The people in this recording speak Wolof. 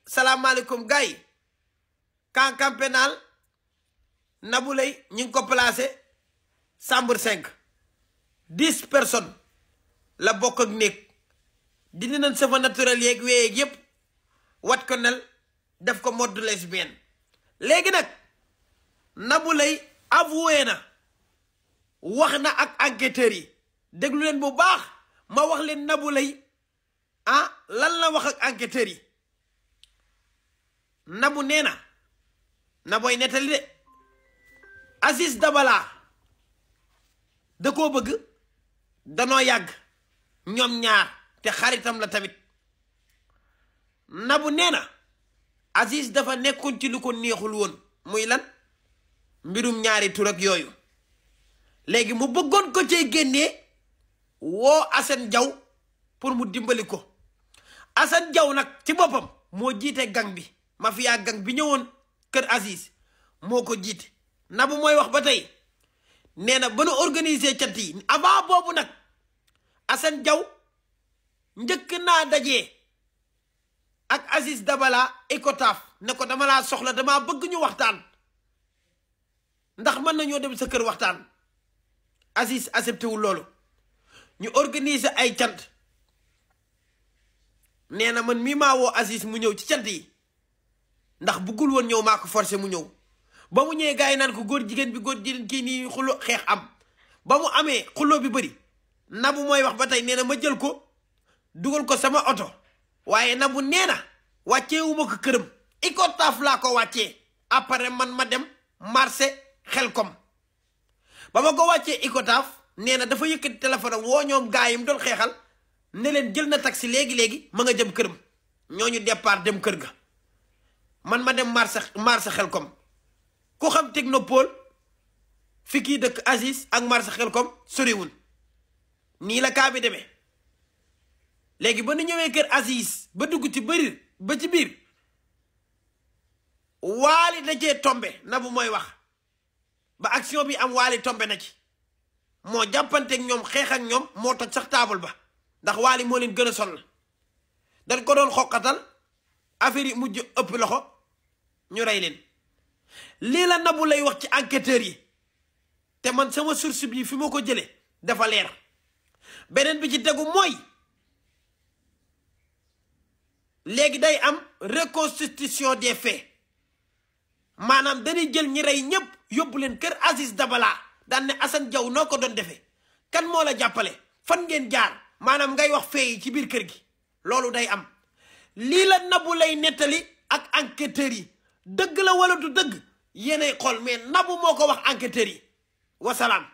salaamaaleykum gars yi camp pénal Nabou Leye ñu ngi ko placé chambre 5 10 personnes la bokk ak néeg dindi nañ cheveux naturel yeeg weyeeg yépp wat ko nel def ko mode lesbienne. léegi nag Nabou Leye avoué na wax na ak enquêteurs yi déglu leen bu baax ma wax leen Nabou Leye lan la wax ak enquêteurs yi. Nabou nee na Nabooy nettali de Aziz Dabala da koo bëgg danoo yàgg ñoom ñaar te xaritam la tamit. Nabou nee na Aziz dafa nekkoon ci lu ko neexul woon muy lan mbirum ñaari tur ak yooyu léegi mu bëggoon ko cay génnee woo Assane Diaw pour mu dimbali ko. Assane Diaw nag ci boppam moo jiite gang bi mafia gang bi ñëwoon kër Aziz moo ko jiite. Nabou mooy wax ba tey nee na ba nu organiser cant yi avant boobu nag Assane Diaw njëkk naa dajee ak Aziz Dabala Icotaf ne ko dama laa soxla dama bëgg ñu waxtaan ndax mën nañoo dem sa kër waxtaan. Aziz accepté wul loolu ñu organiser ay cant nee na man mii maa woo Aziz mu ñëw ci cant yi ndax buggul woon ñëw maa ko forcé mu ñëw. ba mu ñëwee gars yi naan ko góor jigéen kii nii xulo xeex am ba mu amee xulo bi bëri Nabou mooy wax ba tey nee na ma jël ko dugal ko sama oto waaye Nabou nee na wàcceewuma ko këram Icotaf laa ko wàccee après man ma dem marché Xelkom. ba ma ko wàccee Icotaf nee na dafa yëkkati téléphone am woo ñoom gars yi mu doon xeexal ne leen jël na taxi léegi ma nga jëm këram ñooñu départ dem kër ga man ma dem marché Xelkom. ku xam technopole fi kii dëkk Aziz ak marché Xelkom soriwul nii la kaa bi demee. léegi ba nu ñëwee kër Aziz ba dugg ci bëri ba ci biir waali da cee tombe. Nabou mooy wax ba action bi am waali tombe na ci moo jàppanteeg ñoom xeex ak ñoom moo toj sax taabal ba ndax waali moo leen gën a sonn dañ ko doon xoqatal affaire yi mujj ëpp loxo ñu rey leen. lii la Nabou Leye wax ci enquêteurs yi te man sama source bi fi ma ko jëlee dafa leer. beneen bi ci tegu mooy léegi day am reconstitution des faits maanaam dañuy jël ñi rey ñëpp yóbbu leen kër Aziz Dabala daan ne Assane Diaw noo ko doon defee kan moo la jàppale fan ngeen jaar maanaam ngay wax fee yi ci biir kër gi loolu day am. lii la Nabou Leye nettali ak enquêteurs yi dëgg la wala du dëgg yéenay xool mais Nabou moo ko wax enquêteurs yi wasalaam.